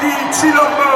Tshisekedi Tshilombo.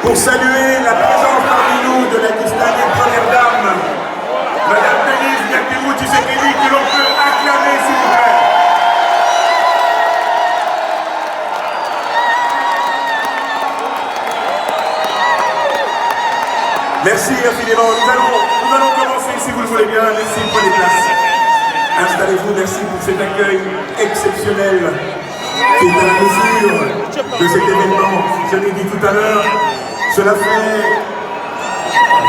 Pour saluer la présence parmi nous de la distinguée première dame, Madame Denise Nyakirou Tshisekedi, que l'on peut acclamer s'il vous plaît. Merci infiniment. Nous allons commencer si vous le voulez bien. Merci, prenez place. Installez-vous, merci pour cet accueil exceptionnel qui est à la mesure de cet événement. Je l'ai dit tout à l'heure, cela fait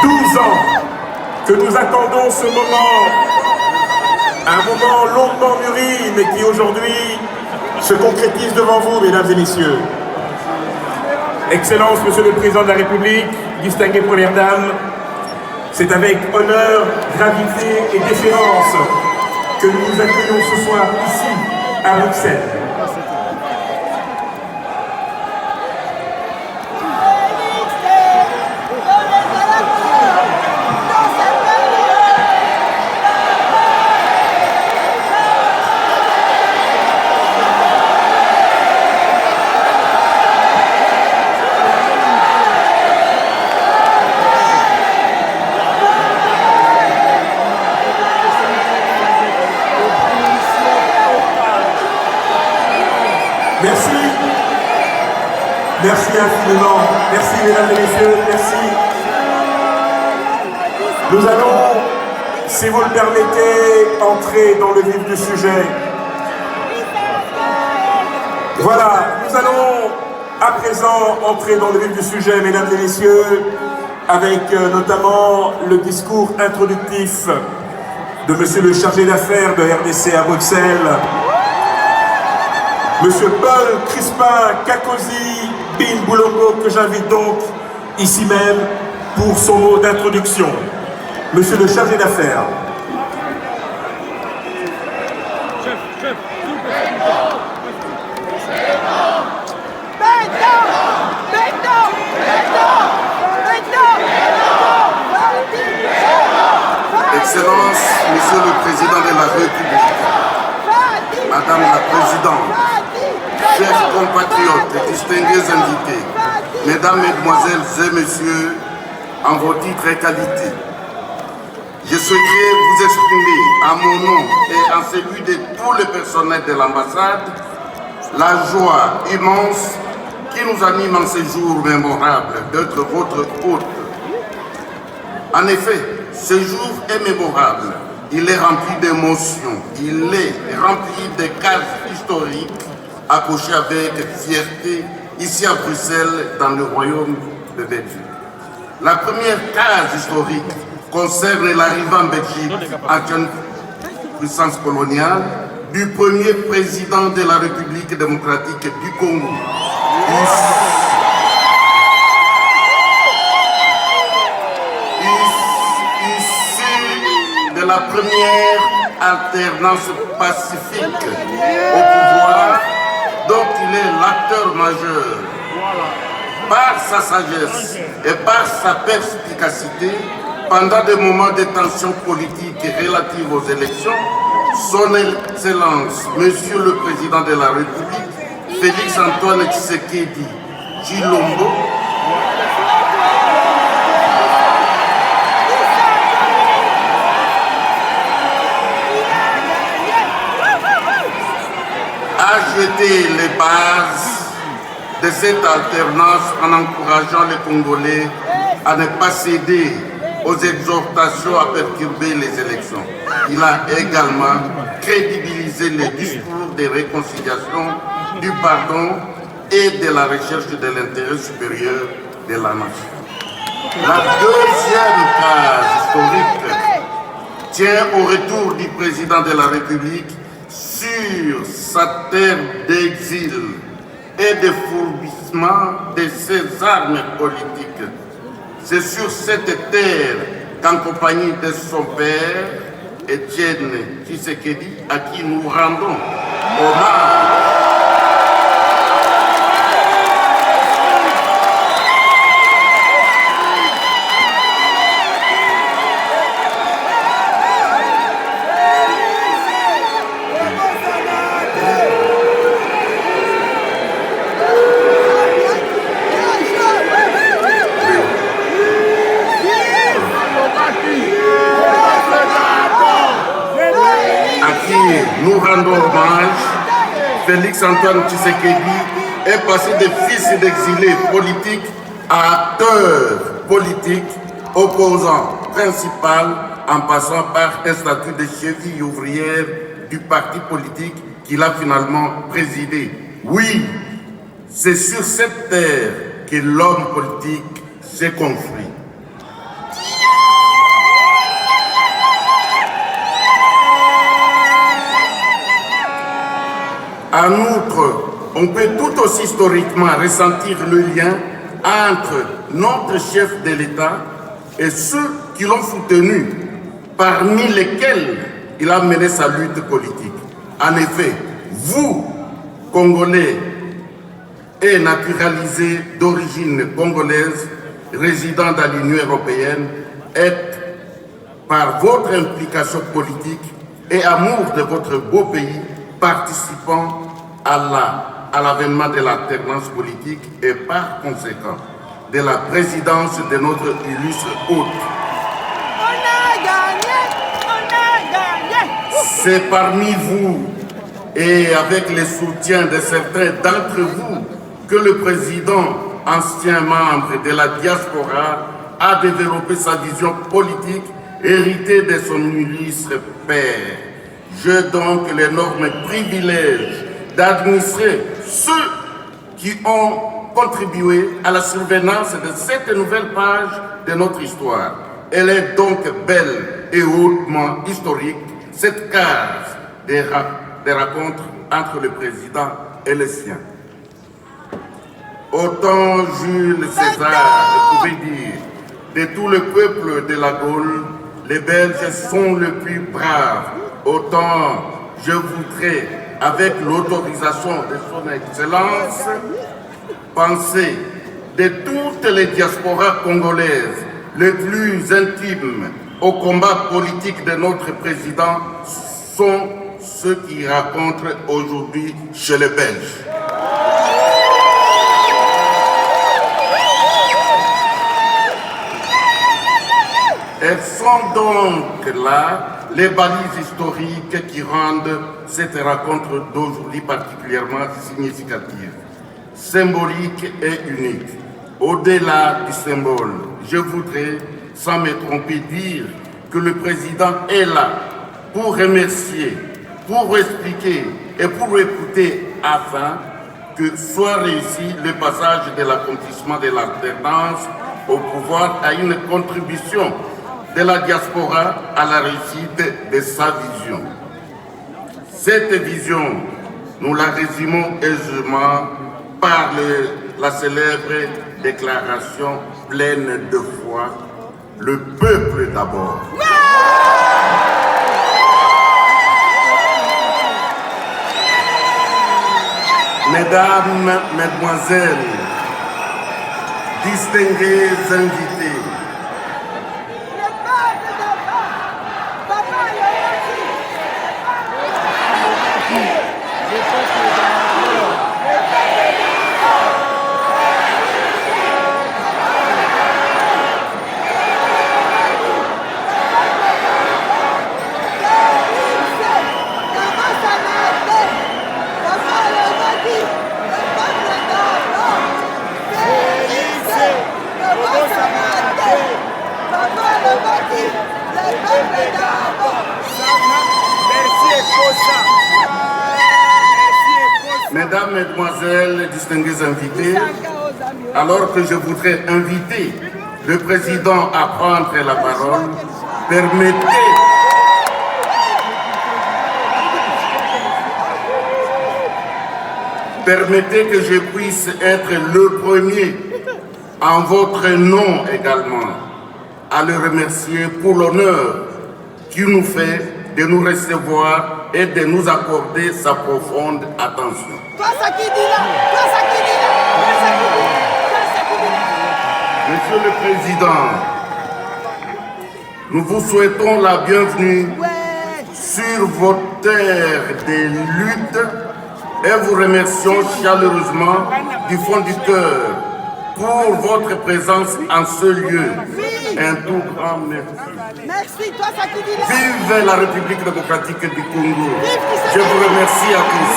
12 ans que nous attendons ce moment, un moment longuement mûri, mais qui aujourd'hui se concrétise devant vous, mesdames et messieurs. Excellence, Monsieur le Président de la République, distinguée Première Dame, c'est avec honneur, gravité et déférence que nous vous accueillons ce soir ici, à Bruxelles. Merci. Merci infiniment. Merci mesdames et messieurs. Merci. Nous allons, si vous le permettez, entrer dans le vif du sujet. Voilà, nous allons à présent entrer dans le vif du sujet, mesdames et messieurs, avec notamment le discours introductif de monsieur le chargé d'affaires de RDC à Bruxelles, monsieur Paul Crispin Kakosi Bin Boulongo, que j'invite donc ici même pour son mot d'introduction. Monsieur le chargé d'affaires. Excellence, Monsieur le Président de la République, Madame la Présidente, chers compatriotes et distingués invités, Mesdames, Mesdemoiselles et Messieurs, en vos titres et qualités, je souhaiterais vous exprimer à mon nom et en celui de tous les personnels de l'ambassade la joie immense qui nous anime en ces jours mémorables d'être votre hôte. En effet, ce jour est mémorable, il est rempli d'émotions, il est rempli de cases historiques accrochées avec fierté ici à Bruxelles dans le royaume de Belgique. La première case historique concerne l'arrivée en Belgique, ancienne puissance coloniale, du premier président de la République démocratique du Congo. Issu de la première alternance pacifique au pouvoir, dont il est l'acteur majeur. Par sa sagesse et par sa perspicacité, pendant des moments de tension politique relative aux élections, son Excellence, Monsieur le Président de la République, Félix Antoine Tshisekedi Tshilombo, a jeté les bases de cette alternance en encourageant les Congolais à ne pas céder aux exhortations à perturber les élections. Il a également crédibilisé les discours de réconciliation, du pardon et de la recherche de l'intérêt supérieur de la nation. La deuxième case historique tient au retour du président de la République sur sa terre d'exil et de fourbissement de ses armes politiques. C'est sur cette terre qu'en compagnie de son père, Étienne Tshisekedi, à qui nous rendons hommage, nous rendons hommage. Félix Antoine Tshisekedi est passé de fils d'exilés politiques à acteur politique, opposant principal en passant par un statut de cheville ouvrière du parti politique qu'il a finalement présidé. Oui, c'est sur cette terre que l'homme politique s'est construit. En outre, on peut tout aussi historiquement ressentir le lien entre notre chef de l'État et ceux qui l'ont soutenu, parmi lesquels il a mené sa lutte politique. En effet, vous, Congolais et naturalisés d'origine congolaise, résidant dans l'Union européenne, êtes, par votre implication politique et amour de votre beau pays, participant à l'avènement de l'alternance politique et par conséquent de la présidence de notre illustre hôte. On a gagné! On a gagné! C'est parmi vous et avec le soutien de certains d'entre vous que le président, ancien membre de la diaspora, a développé sa vision politique héritée de son illustre père. J'ai donc l'énorme privilège d'administrer ceux qui ont contribué à la survenance de cette nouvelle page de notre histoire. Elle est donc belle et hautement historique, cette case des rencontres entre le président et le sien. Autant Jules César pouvait dire de tout le peuple de la Gaule, les Belges sont les plus braves. Autant je voudrais, avec l'autorisation de son Excellence, penser de toutes les diasporas congolaises les plus intimes au combat politique de notre président sont ceux qui rencontrent aujourd'hui chez les Belges. Elles sont donc là les balises historiques qui rendent cette rencontre d'aujourd'hui particulièrement significative, symbolique et unique. Au-delà du symbole, je voudrais, sans me tromper, dire que le président est là pour remercier, pour expliquer et pour écouter afin que soit réussi le passage de l'accomplissement de l'alternance au pouvoir à une contribution de la diaspora à la réussite de sa vision. Cette vision, nous la résumons aisément par la célèbre déclaration pleine de foi, le peuple d'abord. Mesdames, Mesdemoiselles, distingués invités, Mesdames, Mesdemoiselles, distingués invités, alors que je voudrais inviter le président à prendre la parole, permettez que je puisse être le premier, en votre nom également, à le remercier pour l'honneur qu'il nous fait de nous recevoir et de nous accorder sa profonde attention. Monsieur le Président, nous vous souhaitons la bienvenue sur vos terres de lutte et vous remercions chaleureusement du fond du cœur pour votre présence en ce lieu. Un tout grand merci. Merci, toi, Sakidina. Vive la République démocratique du Congo. Je vous remercie à tous.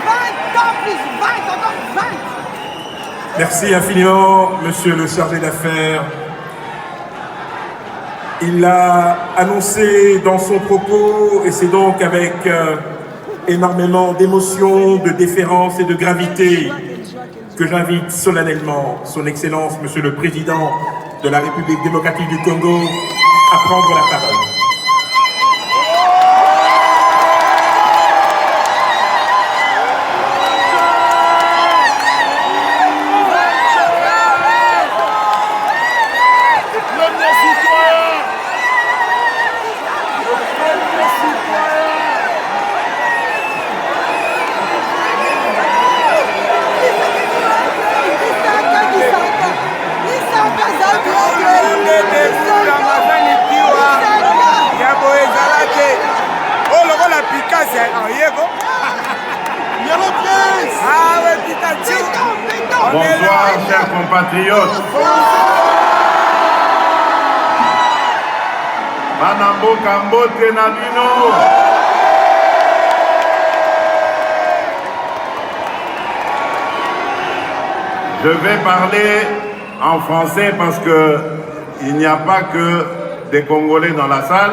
20 ans plus 20, encore 20. Merci infiniment, monsieur le chargé d'affaires. Il l'a annoncé dans son propos, et c'est donc avec énormément d'émotion, de déférence et de gravité que j'invite solennellement son Excellence, Monsieur le Président de la République démocratique du Congo, à prendre la parole. Bonsoir, chers compatriotes. Manambo Kambote Nabino. Je vais parler en français parce que il n'y a pas que des Congolais dans la salle.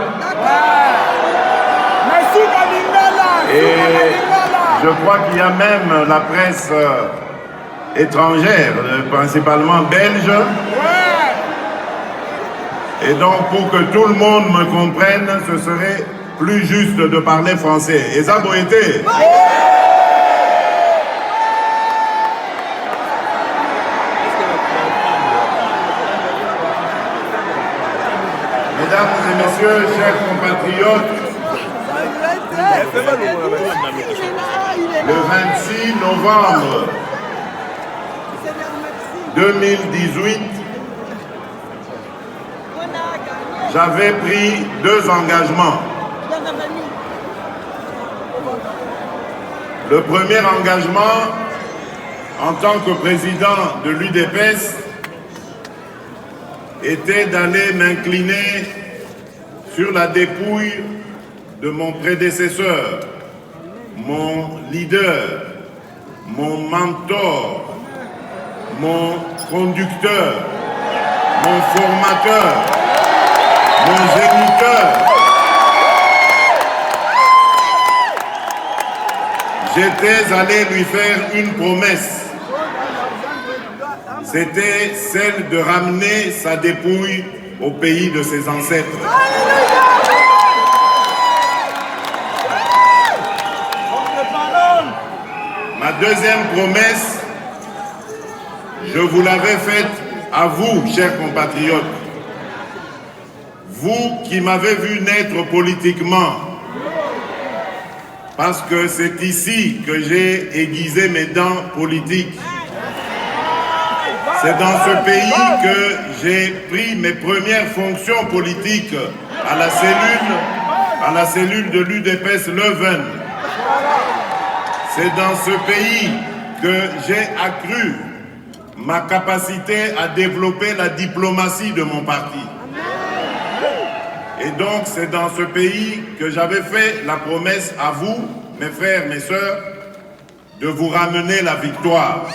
Et je crois qu'il y a même la presse étrangère, principalement belge. Et donc, pour que tout le monde me comprenne, ce serait plus juste de parler français. Et ça, vous été. Messieurs, chers compatriotes, le 26 novembre 2018, j'avais pris 2 engagements. Le premier engagement, en tant que président de l'UDPS, était d'aller m'incliner sur la dépouille de mon prédécesseur, mon leader, mon mentor, mon conducteur, mon formateur, mon géniteur. J'étais allé lui faire une promesse. C'était celle de ramener sa dépouille au pays de ses ancêtres. Ma deuxième promesse, je vous l'avais faite à vous, chers compatriotes. Vous qui m'avez vu naître politiquement, parce que c'est ici que j'ai aiguisé mes dents politiques. C'est dans ce pays que j'ai pris mes premières fonctions politiques à la cellule de l'UDPS Leuven. C'est dans ce pays que j'ai accru ma capacité à développer la diplomatie de mon parti. Et donc c'est dans ce pays que j'avais fait la promesse à vous, mes frères, mes sœurs, de vous ramener la victoire.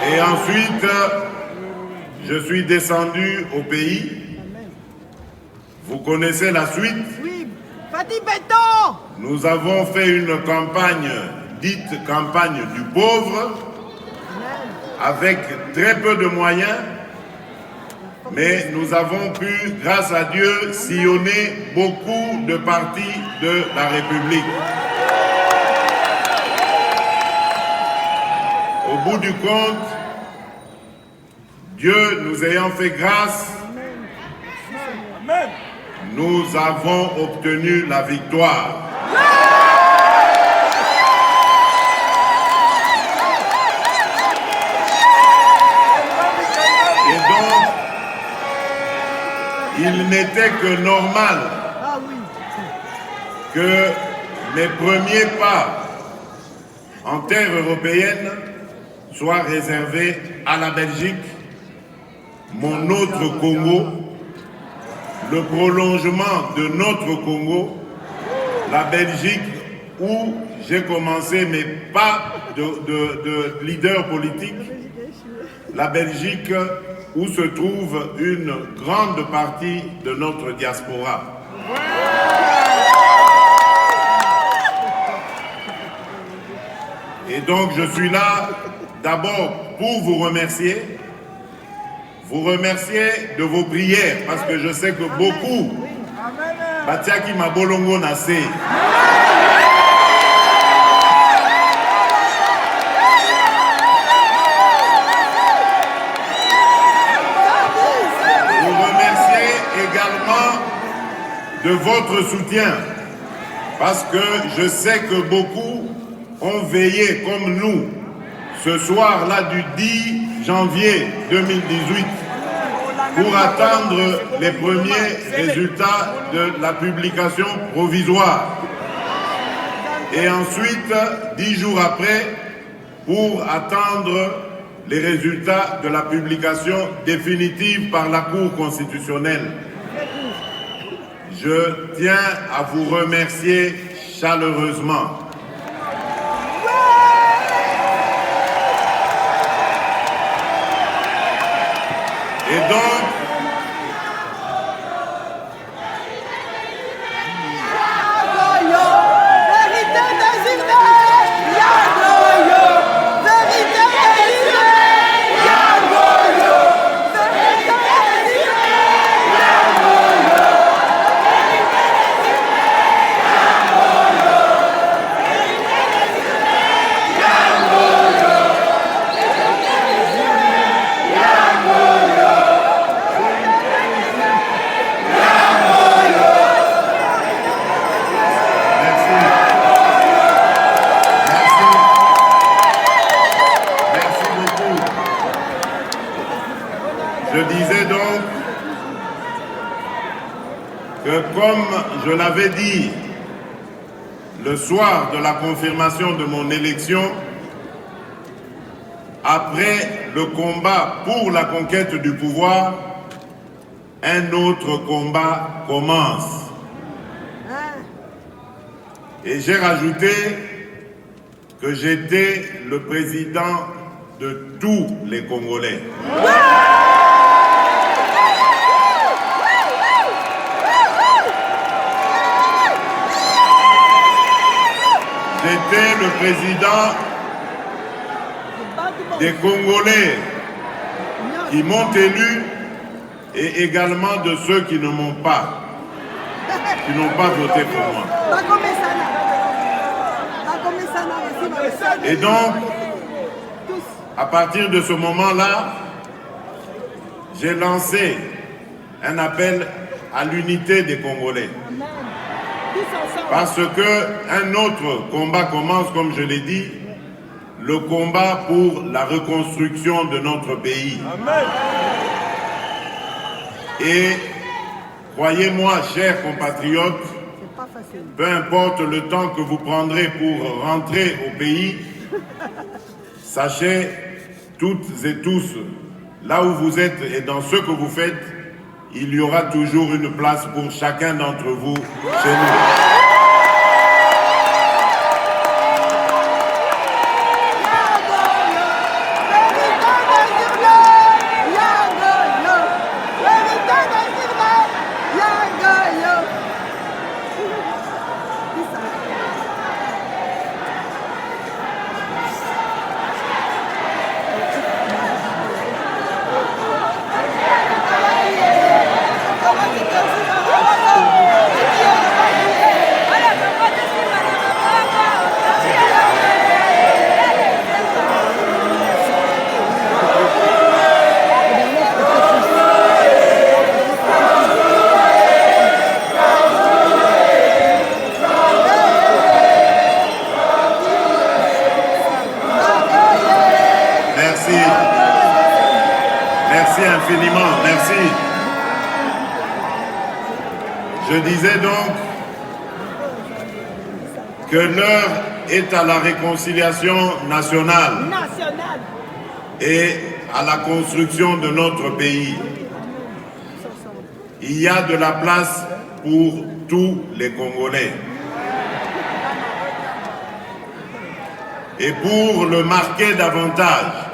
Et ensuite, je suis descendu au pays. Vous connaissez la suite? Oui, Fatih Béton. Nous avons fait une campagne, dite campagne du pauvre, avec très peu de moyens, mais nous avons pu, grâce à Dieu, sillonner beaucoup de partis de la République. Au bout du compte, Dieu nous ayant fait grâce, nous avons obtenu la victoire. Et donc, il n'était que normal que mes premiers pas en terre européenne soient réservés à la Belgique, mon autre Congo, le prolongement de notre Congo, la Belgique où j'ai commencé mes pas de leader politique, la Belgique où se trouve une grande partie de notre diaspora. Et donc je suis là d'abord pour vous remercier de vos prières, parce que je sais que beaucoup, Batiaki Mabolongo Nassé, vous remercier également de votre soutien, parce que je sais que beaucoup ont veillé comme nous ce soir-là du 10 janvier 2018 pour attendre les premiers résultats de la publication provisoire. Et ensuite, 10 jours après, pour attendre les résultats de la publication définitive par la Cour constitutionnelle. Je tiens à vous remercier chaleureusement. Et donc, que, comme je l'avais dit le soir de la confirmation de mon élection, après le combat pour la conquête du pouvoir, un autre combat commence. Et j'ai rajouté que j'étais le président de tous les Congolais. J'étais le président des Congolais qui m'ont élu et également de ceux qui ne m'ont pas, qui n'ont pas voté pour moi. Et donc, à partir de ce moment-là, j'ai lancé un appel à l'unité des Congolais. Parce qu'un autre combat commence, comme je l'ai dit, le combat pour la reconstruction de notre pays. Amen. Et croyez-moi, chers compatriotes, peu importe le temps que vous prendrez pour rentrer au pays, sachez toutes et tous, là où vous êtes et dans ce que vous faites, il y aura toujours une place pour chacun d'entre vous chez nous. Merci infiniment, merci. Je disais donc que l'heure est à la réconciliation nationale et à la construction de notre pays. Il y a de la place pour tous les Congolais. Et pour le marquer davantage,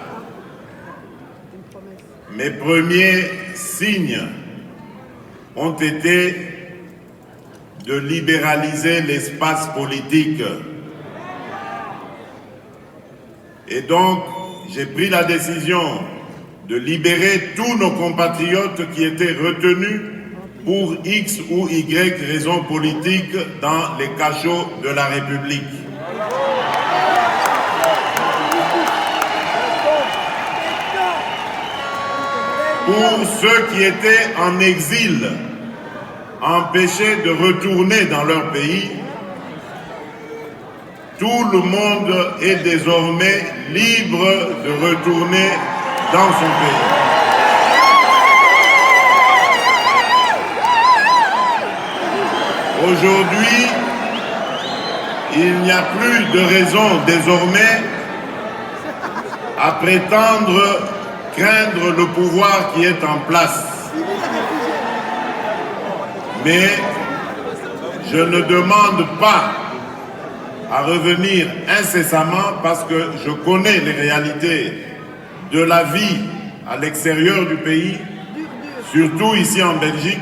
mes premiers signes ont été de libéraliser l'espace politique. Et donc, j'ai pris la décision de libérer tous nos compatriotes qui étaient retenus pour X ou Y raisons politiques dans les cachots de la République. Pour ceux qui étaient en exil, empêchés de retourner dans leur pays, tout le monde est désormais libre de retourner dans son pays. Aujourd'hui, il n'y a plus de raison désormais à prétendre craindre le pouvoir qui est en place. Mais je ne demande pas à revenir incessamment parce que je connais les réalités de la vie à l'extérieur du pays, surtout ici en Belgique.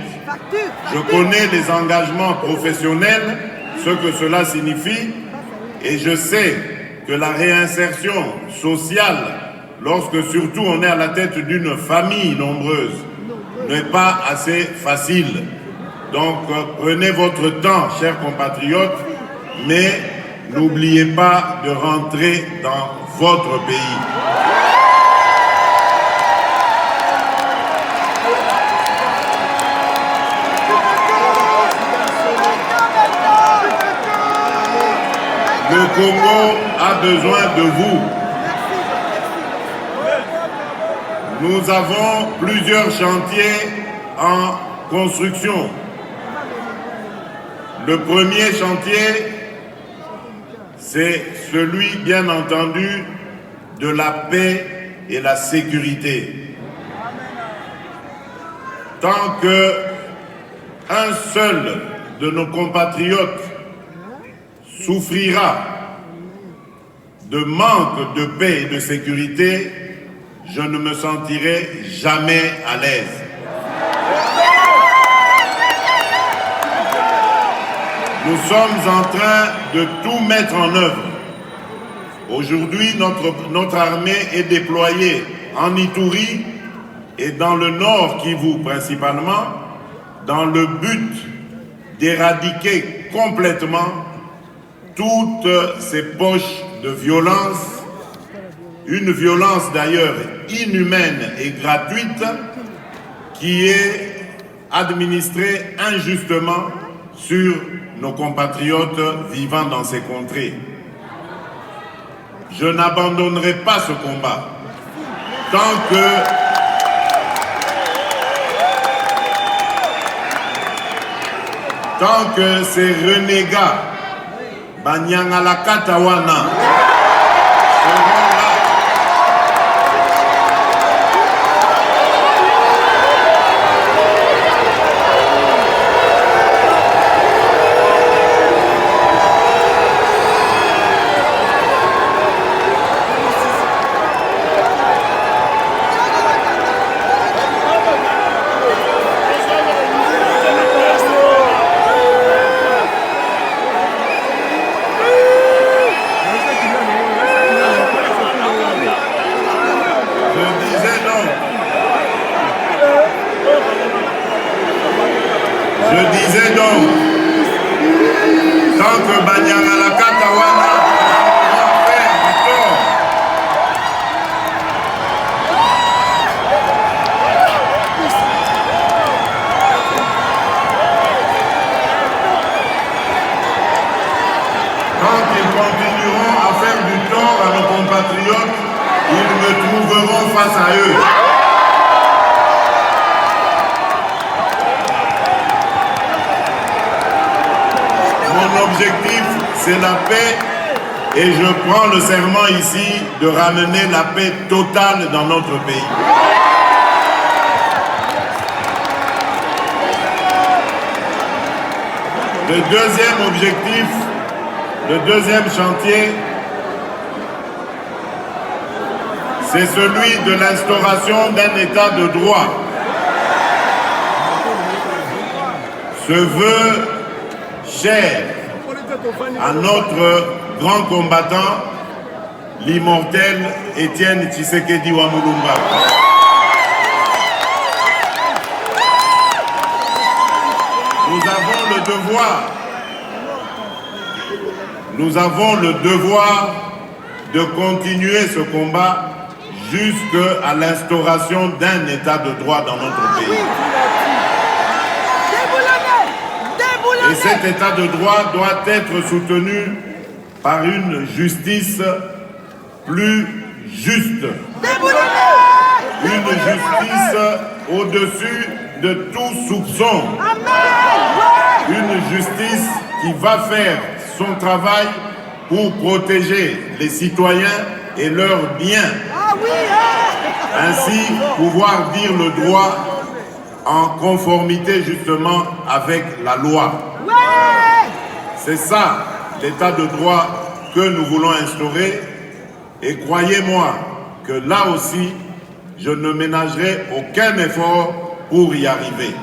Je connais les engagements professionnels, ce que cela signifie, et je sais que la réinsertion sociale, lorsque surtout on est à la tête d'une famille nombreuse, n'est pas assez facile. Donc prenez votre temps, chers compatriotes, mais n'oubliez pas de rentrer dans votre pays. Le Congo a besoin de vous. Nous avons plusieurs chantiers en construction. Le premier chantier, c'est celui, bien entendu, de la paix et la sécurité. Tant que un seul de nos compatriotes souffrira de manque de paix et de sécurité, je ne me sentirai jamais à l'aise. Nous sommes en train de tout mettre en œuvre. Aujourd'hui, notre armée est déployée en Ituri et dans le nord Kivu principalement, dans le but d'éradiquer complètement toutes ces poches de violence, une violence d'ailleurs inhumaine et gratuite qui est administrée injustement sur nos compatriotes vivant dans ces contrées. Je n'abandonnerai pas ce combat tant que ces renégats Banyangala Katawana seront là. Face à eux. Mon objectif, c'est la paix et je prends le serment ici de ramener la paix totale dans notre pays. Le deuxième objectif, le deuxième chantier, c'est celui de l'instauration d'un état de droit. Ce vœu cher à notre grand combattant, l'immortel Étienne Tshisekedi Wamulumba. Nous avons le devoir de continuer ce combat jusqu'à l'instauration d'un état de droit dans notre pays. Et cet état de droit doit être soutenu par une justice plus juste. Une justice au-dessus de tout soupçon. Une justice qui va faire son travail pour protéger les citoyens et leurs biens. Ainsi, pouvoir dire le droit en conformité justement avec la loi. C'est ça, l'état de droit que nous voulons instaurer. Et croyez-moi que là aussi, je ne ménagerai aucun effort pour y arriver.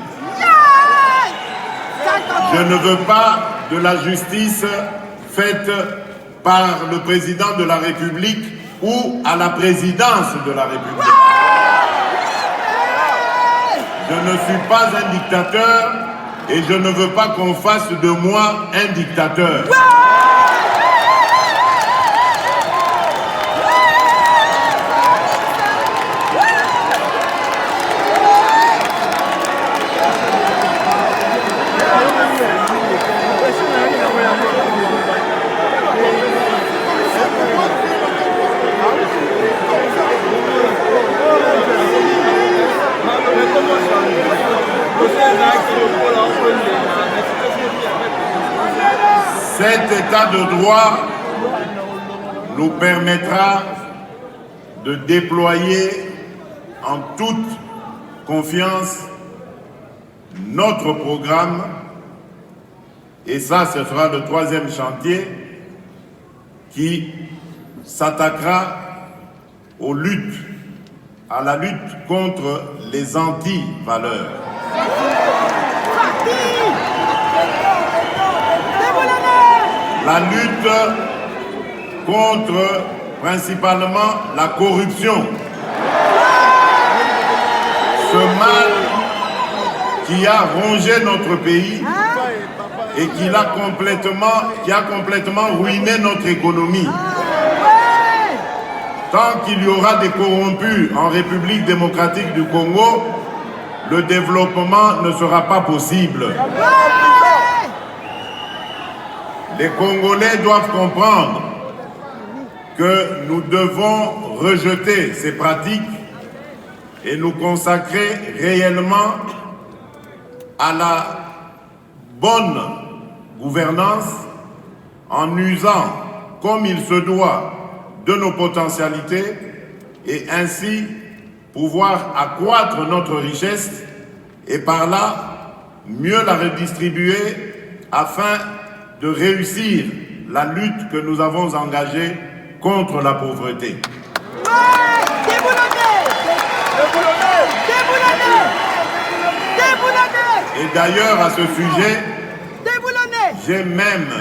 Je ne veux pas de la justice faite par le président de la République ou à la présidence de la République. Je ne suis pas un dictateur et je ne veux pas qu'on fasse de moi un dictateur. Cet état de droit nous permettra de déployer en toute confiance notre programme, et ça, ce sera le troisième chantier qui s'attaquera à la lutte contre les anti-valeurs. La lutte contre principalement la corruption. Ce mal qui a rongé notre pays et qui a complètement ruiné notre économie. Tant qu'il y aura des corrompus en République démocratique du Congo, le développement ne sera pas possible. Les Congolais doivent comprendre que nous devons rejeter ces pratiques et nous consacrer réellement à la bonne gouvernance en usant comme il se doit de nos potentialités et ainsi pouvoir accroître notre richesse et par là mieux la redistribuer afin de réussir la lutte que nous avons engagée contre la pauvreté. Et d'ailleurs, à ce sujet, j'ai même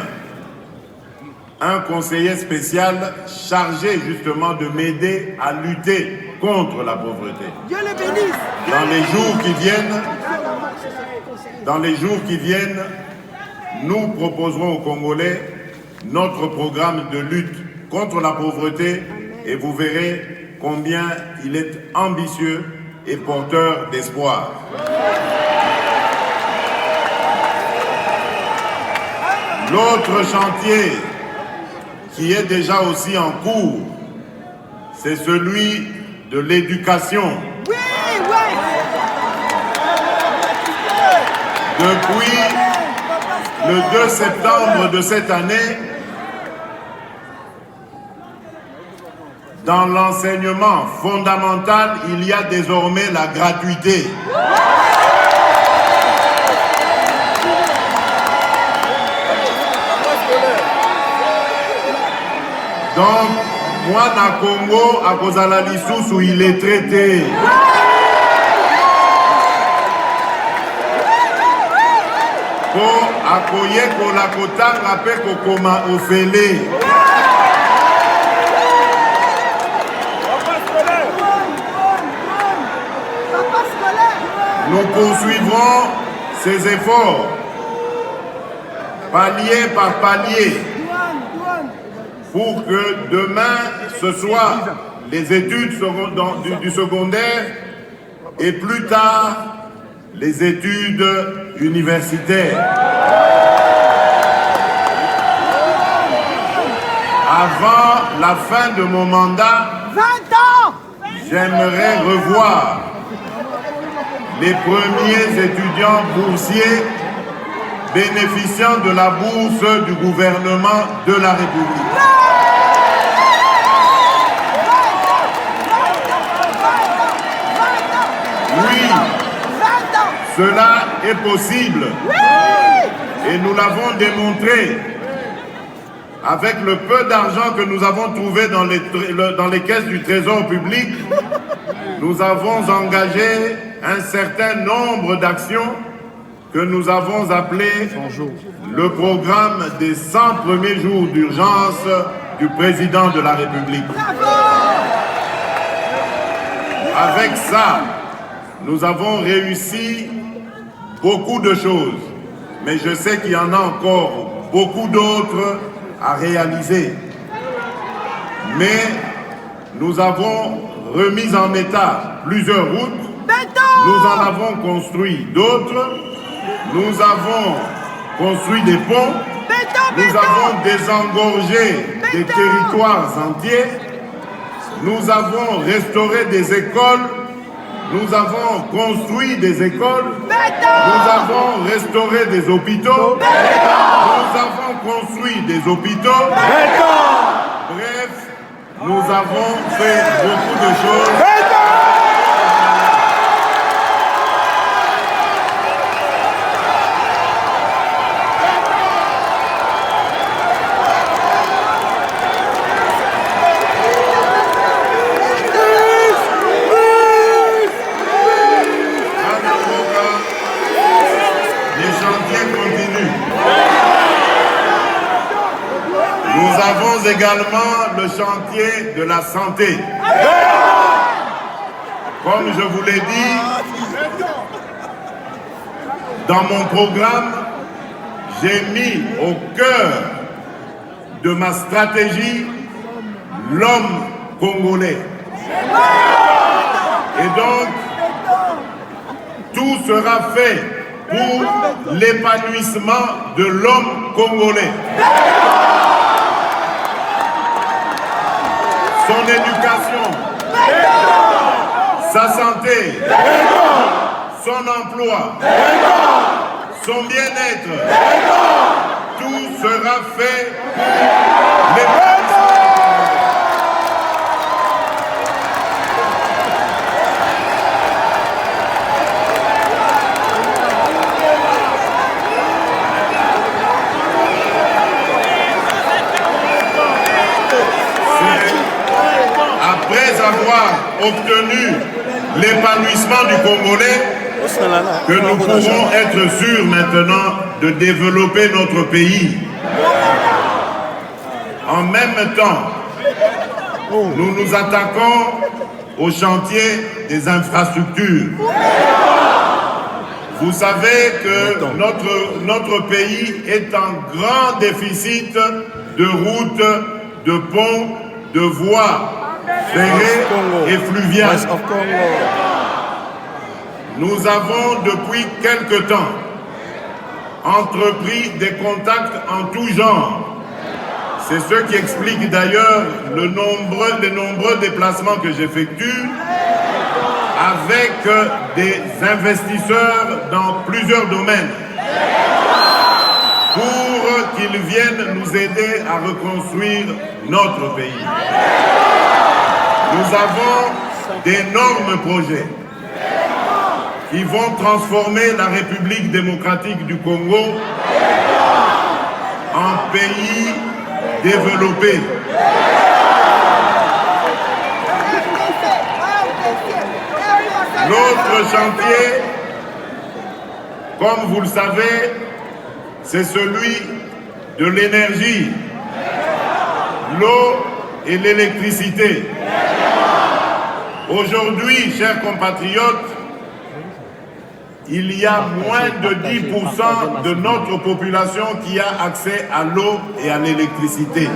un conseiller spécial chargé justement de m'aider à lutter contre la pauvreté. Dieu le bénisse. Dans les jours qui viennent, nous proposerons aux Congolais notre programme de lutte contre la pauvreté et vous verrez combien il est ambitieux et porteur d'espoir. L'autre chantier qui est déjà aussi en cours, c'est celui de l'éducation. Oui, oui. Depuis le 2 septembre de cette année, dans l'enseignement fondamental, il y a désormais la gratuité. Donc, moi, na Congo, à Kozala Lisusu, il est traité. Po akoye kolakotanga pe kokoma ofele. Nous poursuivrons ces efforts, palier par palier, pour que demain, ce soit les études du secondaire et plus tard, les études universitaires. Avant la fin de mon mandat, 20 ans. J'aimerais revoir les premiers étudiants boursiers bénéficiant de la bourse du gouvernement de la République. Oui, cela est possible. Et nous l'avons démontré avec le peu d'argent que nous avons trouvé dans les caisses du Trésor public. Nous avons engagé un certain nombre d'actions que nous avons appelées le programme des 100 premiers jours d'urgence du président de la République. Avec ça, nous avons réussi beaucoup de choses, mais je sais qu'il y en a encore beaucoup d'autres à réaliser. Mais nous avons remis en état plusieurs routes, nous en avons construit d'autres, nous avons construit des ponts, nous avons désengorgé des territoires entiers, nous avons restauré des écoles, nous avons construit des écoles, nous avons restauré des hôpitaux, nous Nous avons construit des hôpitaux. Bref, nous avons fait beaucoup de choses. Les chantiers continuent. Nous avons également le chantier de la santé. Comme je vous l'ai dit, dans mon programme, j'ai mis au cœur de ma stratégie l'homme congolais. Et donc, tout sera fait pour l'épanouissement de l'homme congolais. Son éducation, sa santé, son emploi, son bien-être, tout sera fait pour l'épanouissement. Après avoir obtenu l'épanouissement du Congolais, que nous pourrons être sûrs maintenant de développer notre pays. En même temps, nous nous attaquons au chantier des infrastructures. Vous savez que notre pays est en grand déficit de routes, de ponts, de voies ferrées et fluviales. Nous avons depuis quelque temps entrepris des contacts en tout genre. C'est ce qui explique d'ailleurs les nombreux déplacements que j'effectue avec des investisseurs dans plusieurs domaines pour qu'ils viennent nous aider à reconstruire notre pays. Nous avons d'énormes projets qui vont transformer la République démocratique du Congo en pays développé. L'autre chantier, comme vous le savez, c'est celui de l'énergie, l'eau et l'électricité. Aujourd'hui, chers compatriotes, il y a moins de 10% de notre population qui a accès à l'eau et à l'électricité.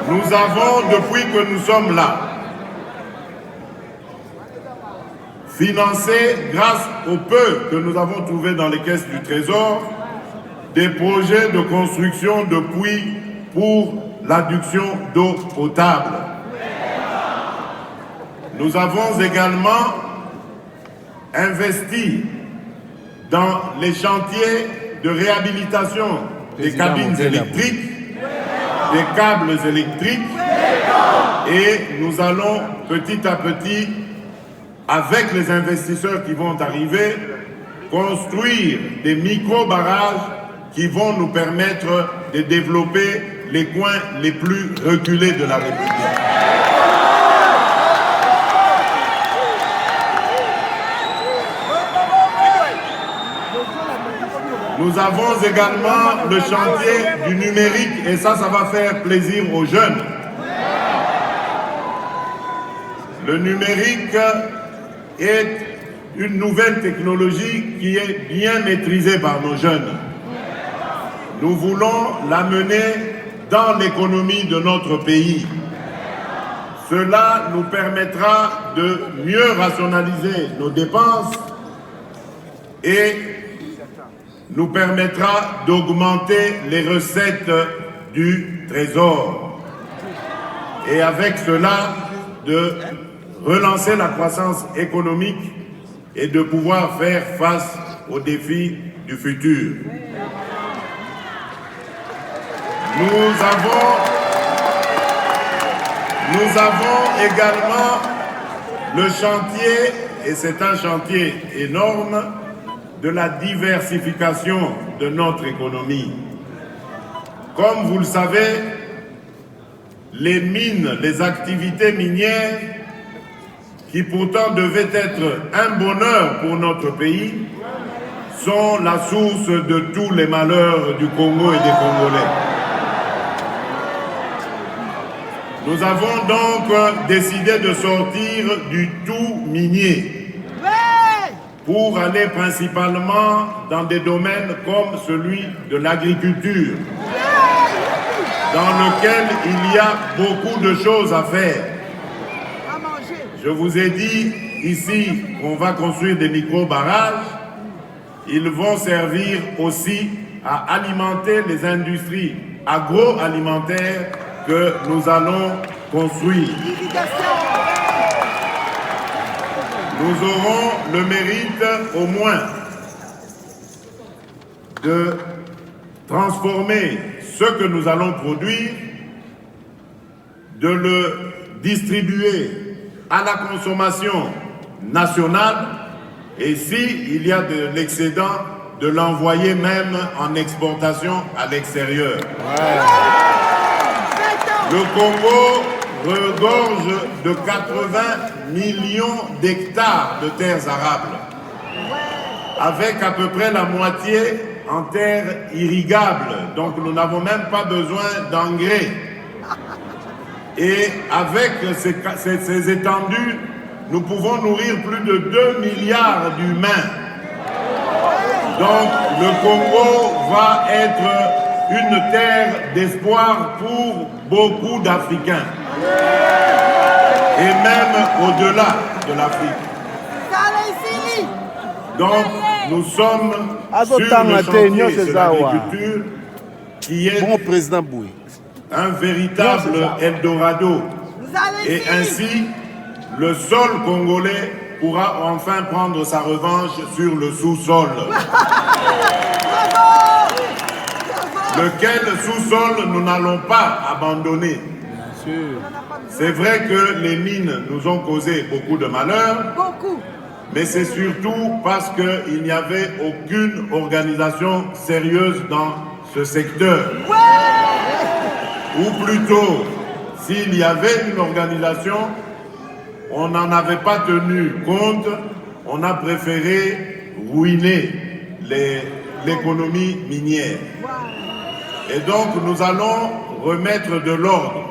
Nous avons, depuis que nous sommes là, financé, grâce au peu que nous avons trouvé dans les caisses du Trésor, des projets de construction de puits pour l'adduction d'eau potable. Nous avons également investi dans les chantiers de réhabilitation des cabines électriques, des câbles électriques, et nous allons petit à petit, avec les investisseurs qui vont arriver, construire des micro-barrages qui vont nous permettre de développer les coins les plus reculés de la République. Nous avons également le chantier du numérique et ça va faire plaisir aux jeunes. Le numérique est une nouvelle technologie qui est bien maîtrisée par nos jeunes. Nous voulons l'amener dans l'économie de notre pays. Cela nous permettra de mieux rationaliser nos dépenses et nous permettra d'augmenter les recettes du Trésor. Et avec cela, de relancer la croissance économique et de pouvoir faire face aux défis du futur. Nous avons également le chantier, et c'est un chantier énorme, de la diversification de notre économie. Comme vous le savez, les mines, les activités minières, qui pourtant devaient être un bonheur pour notre pays, sont la source de tous les malheurs du Congo et des Congolais. Nous avons donc décidé de sortir du tout minier pour aller principalement dans des domaines comme celui de l'agriculture, dans lequel il y a beaucoup de choses à faire. Je vous ai dit ici qu'on va construire des micro-barrages. Ils vont servir aussi à alimenter les industries agroalimentaires que nous allons construire. Nous aurons le mérite au moins de transformer ce que nous allons produire, de le distribuer à la consommation nationale et s'il y a de l'excédent, de l'envoyer même en exportation à l'extérieur. Le Congo regorge de 80 millions d'hectares de terres arables, avec à peu près la moitié en terres irrigables. Donc nous n'avons même pas besoin d'engrais. Et avec ces étendues, nous pouvons nourrir plus de 2 milliards d'humains. Donc le Congo va être une terre d'espoir pour beaucoup d'Africains. Et même au-delà de l'Afrique. Donc nous sommes sur le chantier de l'agriculture qui est un véritable Eldorado. Et ainsi, le sol congolais pourra enfin prendre sa revanche sur le sous-sol. Lequel sous-sol nous n'allons pas abandonner. C'est vrai que les mines nous ont causé beaucoup de malheurs, mais c'est surtout parce qu'il n'y avait aucune organisation sérieuse dans ce secteur. Ou plutôt, s'il y avait une organisation, on n'en avait pas tenu compte, on a préféré ruiner l'économie minière. Et donc nous allons remettre de l'ordre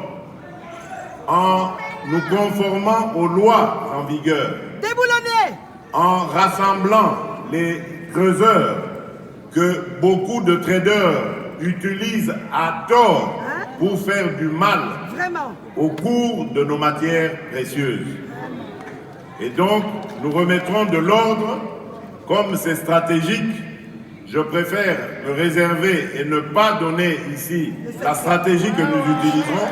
en nous conformant aux lois en vigueur, en rassemblant les creuseurs que beaucoup de traders utilisent à tort pour faire du mal au cours de nos matières précieuses. Et donc, nous remettrons de l'ordre, comme c'est stratégique. Je préfère me réserver et ne pas donner ici la stratégie que nous utiliserons.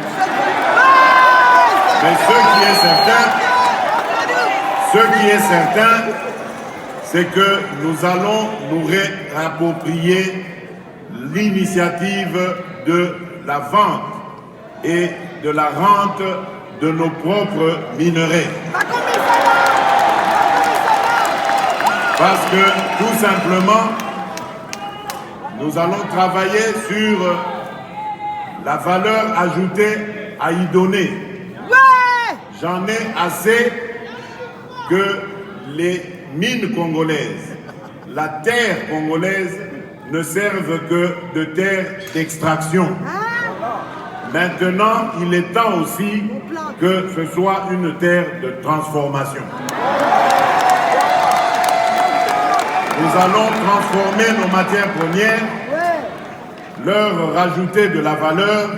Mais ce qui est certain, c'est que nous allons nous réapproprier l'initiative de la vente et de la rente de nos propres minerais. Parce que, tout simplement, nous allons travailler sur la valeur ajoutée à y donner. J'en ai assez que les mines congolaises, la terre congolaise, ne servent que de terre d'extraction. Maintenant, il est temps aussi que ce soit une terre de transformation. Nous allons transformer nos matières premières, leur rajouter de la valeur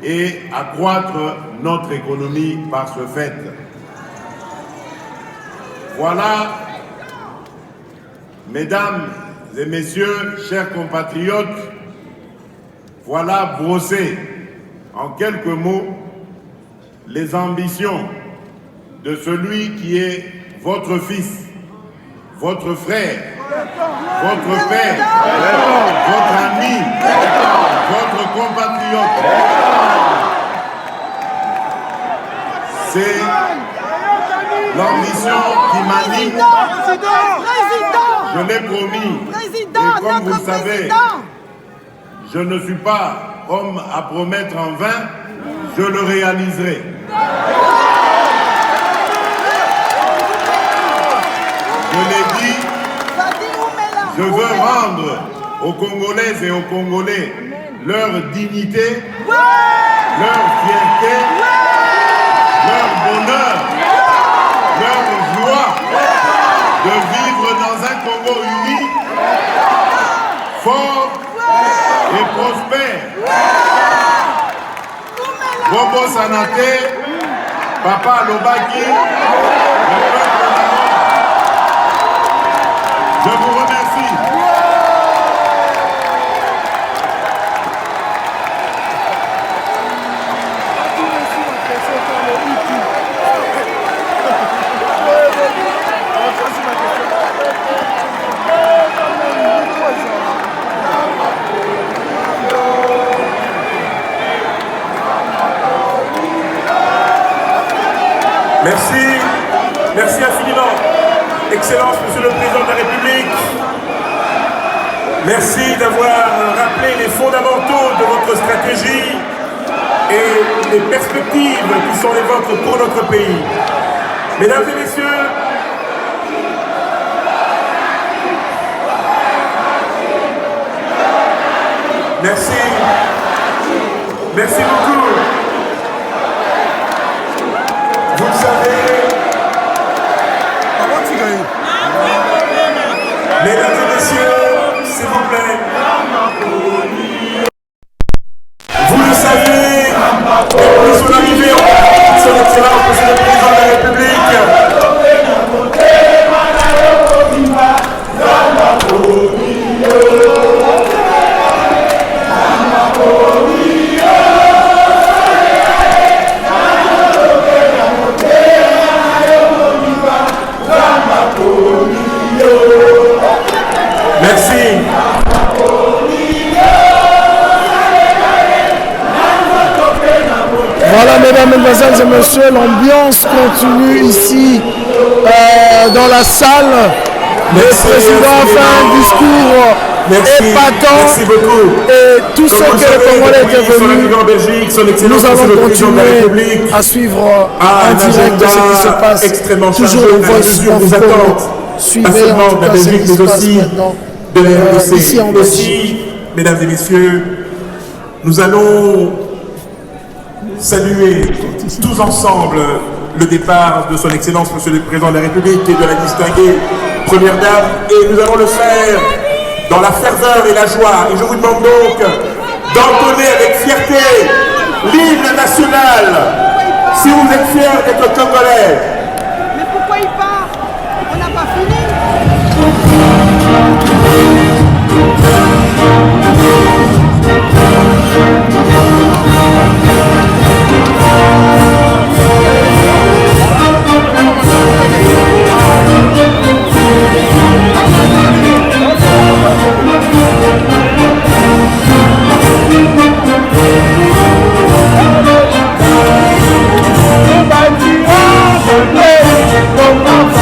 et accroître notre économie par ce fait. Voilà, mesdames et messieurs, chers compatriotes, voilà brossé en quelques mots les ambitions de celui qui est votre fils, votre frère, votre père, votre ami, votre compatriote, compatriotes. C'est l'ambition qui m'anime. Je l'ai promis. Et comme vous le savez, je ne suis pas homme à promettre en vain, je le réaliserai. Je l'ai dit, je veux rendre aux Congolaises et aux Congolais leur dignité, leur fierté, leur bonheur, leur joie de vivre dans un Congo uni, fort et prospère. Bobo Sanate, Papa Lobaki, le peuple d'abord. Je vous remercie. Merci, merci infiniment. Excellence, Monsieur le Président de la République. Merci d'avoir rappelé les fondamentaux de votre stratégie et les perspectives qui sont les vôtres pour notre pays. Mesdames et messieurs, merci. Merci beaucoup. Vous le savez, mesdames et messieurs, s'il vous plaît, vous le savez, depuis son arrivée en son excellence, Monsieur le Président de la République, merci. Voilà, mesdames, mesdemoiselles et messieurs, l'ambiance continue ici dans la salle. Le président fait un discours épatant. Merci beaucoup. Et tous ceux que les Congolais étaient venus, nous allons continuer à suivre en direct de ce qui se passe. Toujours au Voice of Congo. Suivez en tout cas ce qui se passe maintenant ici en Belgique. Mesdames et messieurs, nous allons saluer tous ensemble le départ de son Excellence, Monsieur le Président de la République et de la distinguée Première Dame, et nous allons le faire dans la ferveur et la joie. Et je vous demande donc d'entonner avec fierté l'hymne national, si vous êtes fiers d'être Congolais. Mais pourquoi il part? On n'a pas fini. Nous bâtirons ce pays comme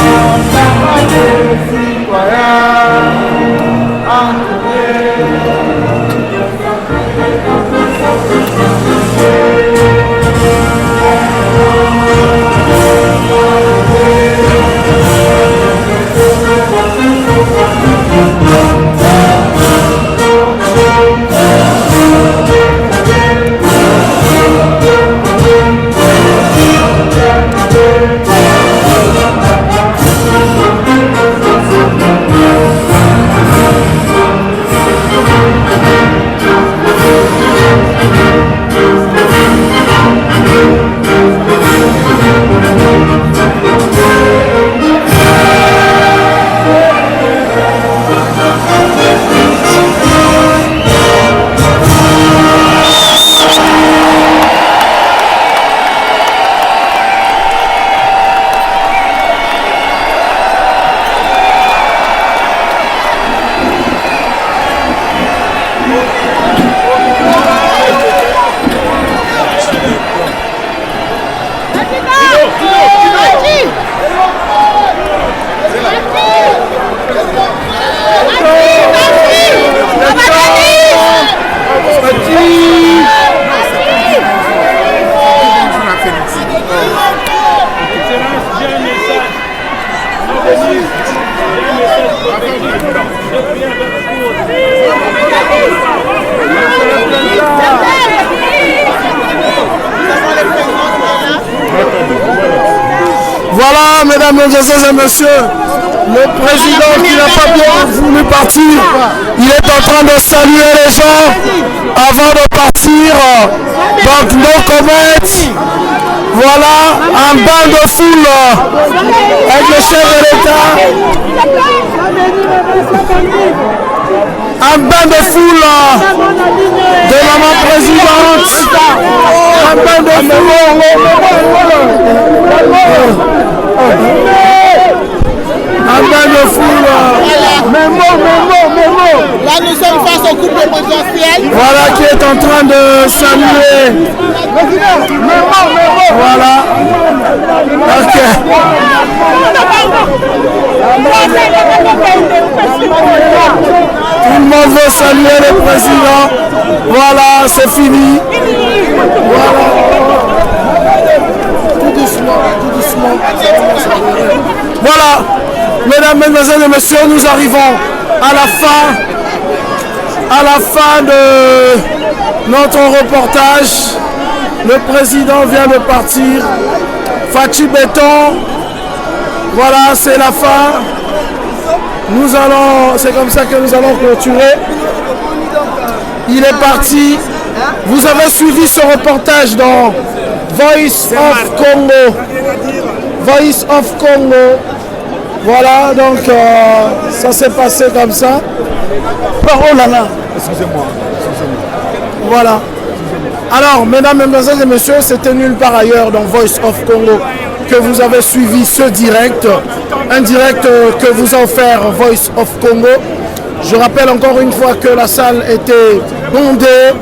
Voilà, mesdames et messieurs, le président qui n'a pas bien voulu partir, il est en train de saluer les gens avant de partir. Donc, nos comètes, voilà, un bain de foule avec le chef de l'État. Un bain de foule de maman présidente. Un bain de foule. Un bain de foule. Mémo. Là, nous sommes face au couple présidentiel. Voilà qui est en train de saluer. Voilà. Ok. Tout le monde veut saluer le président. Voilà, c'est fini. Voilà. Tout doucement. Voilà. Mesdames, mesdemoiselles et messieurs, nous arrivons à la fin de notre reportage. Le président vient de partir. Fachi Béton. Voilà, c'est la fin. C'est comme ça que nous allons clôturer. Il est parti. Vous avez suivi ce reportage dans Voice of Congo. Voice of Congo. Voilà, donc ça s'est passé comme ça. Oh là là. Excusez-moi. Voilà. Alors, mesdames, mesdemoiselles et messieurs, c'était nulle part ailleurs dans Voice of Congo que vous avez suivi ce direct. Un direct que vous a offert Voice of Congo. Je rappelle encore une fois que la salle était bondée.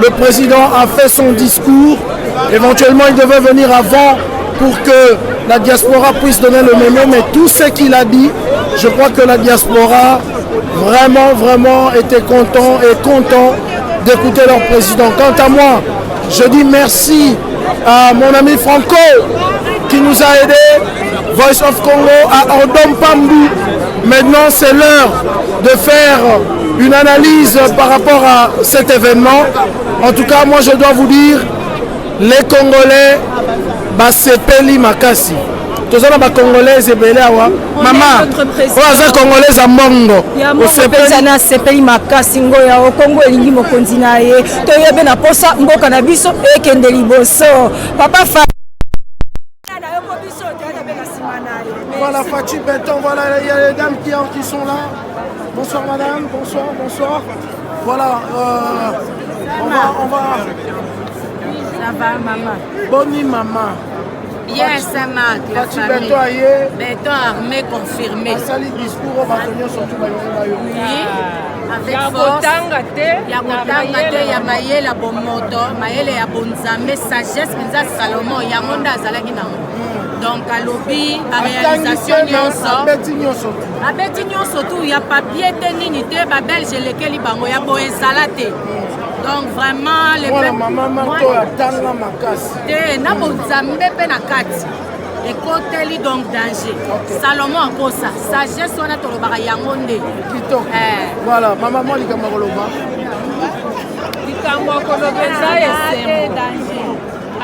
Le président a fait son discours. Éventuellement, il devait venir avant pour que la diaspora puisse donner le mémo. Mais tout ce qu'il a dit, je crois que la diaspora vraiment était content d'écouter leur président. Quant à moi, je dis merci à mon ami Franco qui nous a aidés, Voice of Congo, à Ordom Pambu. Maintenant, c'est l'heure de faire une analyse par rapport à cet événement. En tout cas, moi, je dois vous dire, les Congolais, basepeli makasi. Tous les Congolais, c'est belé awa. Maman, oza Congolais à Mongo. Osepeli sepeli makasi ngoya o Congo elingi mokonzi na ye. To yebe na posa mboka na biso ekende liboso. Papa fa. Voilà Fachi Béton, voilà, il y a les dames qui sont là. Bonsoir madame, bonsoir. Voilà, on va. Ça va maman. Boni maman. Yes, maman. Fachi Béton aye. Béton armé confirmé. Asali discours au bâtonnier surtout bayonga yo. Oui. Avec force. Ya kotanga te ya mayele bomoto, mayele ya bonzambe, sagesse penza Salomon ya monda azalaki nango. Donc à l'objet, à réalisation abeti nyonso tout ya papier te nini te ba belge lekeli bango ya bo ezalate. Donc vraiment les maman marto ya tanga makasi. Te na bonzambe pe na kati. Ekoteli donc danger. Salomon akosa sagesse wana tolobaka yango nde. Kitoko. Voilà, maman moi likambo koloba. Likambo koloba eza esembo.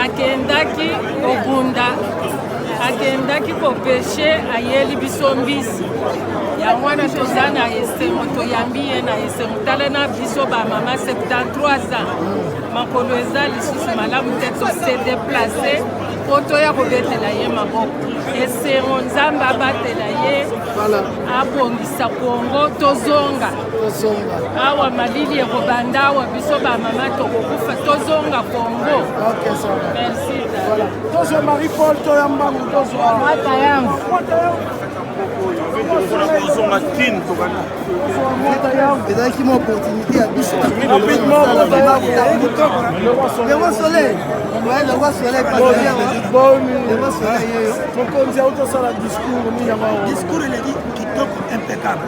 Akendaki obunda. Akendaki kopeshe ayeli biso mbisi yango wana toza na esengo toyambi ye na esengo tala na biso bamama 73 ans makolo eza lisusu malamu te tose déplace po toya kobetela ye maboko esengo nzambe abatela ye abongisa Kongo tozonga awa malili ekobanda awa biso bamama tokokufa tozonga Kongo. Merci. Tozo Marie-Paul Toyambangu tozo Matayangu. ezalaki mo opportunité ya biso rapidement le roi soleil mokonzi autosala discours discours eleki kitoko impeccable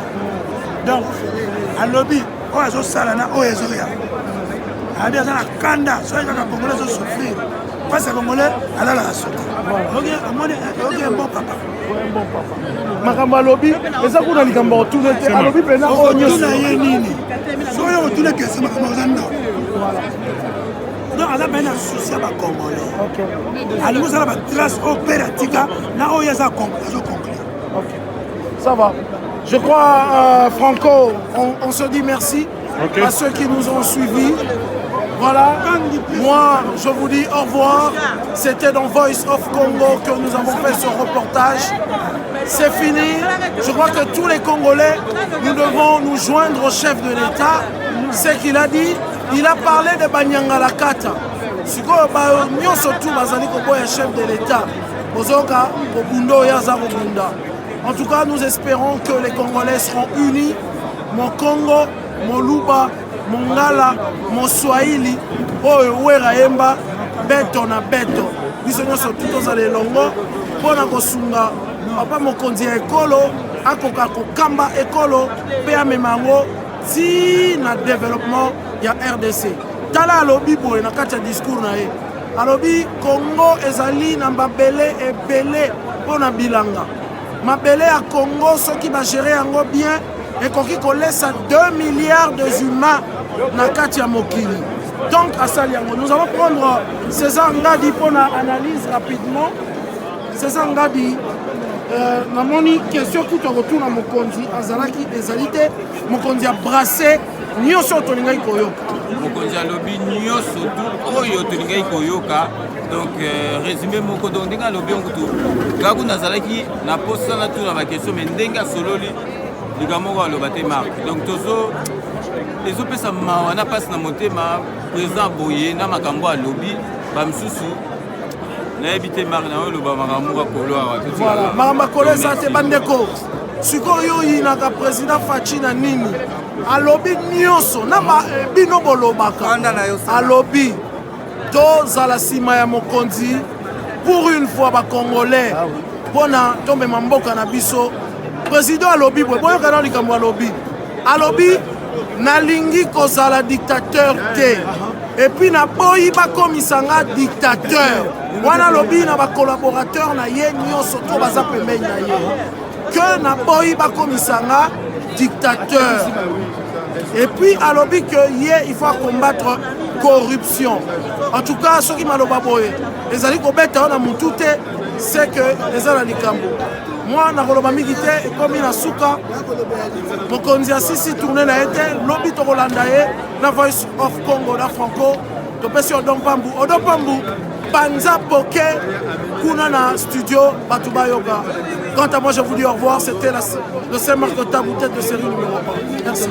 donc alobi oyo azosala na oyo ezoya abi aza na kanda soki kaka congolais azosouffrir mpasi ya congolais alalaka soki amoni oki bon papa makambo alobi eza kuna likambo otuna te alobi mpena oyo nyonso ye nini soki otuna kese makambo aza ndako donc aza bai na souci à Congolais. Alors, vous avez la trace opératique, là où il y a ça conclu. Ça va. Je crois, Franco, on se dit merci à ceux qui nous ont suivis. Voilà, moi je vous dis au revoir. C'était dans Voice of Congo que nous avons fait ce reportage. C'est fini. Je crois que tous les Congolais, nous devons nous joindre au chef de l'État. Ce qu'il a dit, il a parlé de Banyanga Lakata. Chef de l'État. En tout cas, nous espérons que les Congolais seront unis. Mon Congo, mon Luba, mon Ngala, mon Swahili, Weraemba, Beto na Beto. Nous sommes tous dans les longs. Pour Kosunga, papa Mokonzi Ekolo, Akoka Kokamba Ekolo, Pea Memango, si na développement, il y a RDC. Tala alobi boye na kati ya discours na ye. Alobi Congo ezali na mabele ebele pona bilanga. Mabele à Congo, ceux qui va gérer yango bien, et qu'on laisse à 2 milliards d'humains na kati ya mokili. Donc à Saliango, nous allons prendre César Ngadi pour une analyse rapidement. César Ngadi, namoni question tout au retour à Mokonzi, Azalaki ezalité, Mokonzi a brassé, nyoso tolingai koyoka. Mokonzi a lobby nyoso tout oyo tolingai koyoka. Donc résumé moko donc ndenge alobi onkutu ngaku nazalaki na posa na tout na ba question mais ndenge sololi likambo ko aloba te marque. Donc tozo ezopesa mawana passe na motema président boye na makambo alobi ba msusu na ebité marque na oloba makambo ko koloa tout. Voilà, makambo koloa ça te bandeko. Sikoyo yinaka président Fachi na nini alobi nyonso na bino bolobaka alobi tozala sima ya mokonzi pour une fois ba Congolais pona tombe mamboka na biso président alobi boyo kana likambo alobi nalingi kozala dictateur te et puis na boyi ba komisanga dictateur wana alobi na ba collaborateur na ye nyonso to baza pembeni na ye que na boyi ba komisanga dictateur. Et puis alobi que il faut combattre corruption. En tout cas, ceux qui m'ont dit les alliés c'est que les alliés Likambo. Moi, na koloba migité et comme na suka, mon konzi asisi tourné na été, lobby to Holandaye, na Voice of Congo, na Franco, to pesi Odompambu, Panza Poké, kuna na studio Batuba Yoga. Quant à moi, je vous dis au revoir. C'était le Saint-Marc de Tabou, tête de série numéro 1. Merci.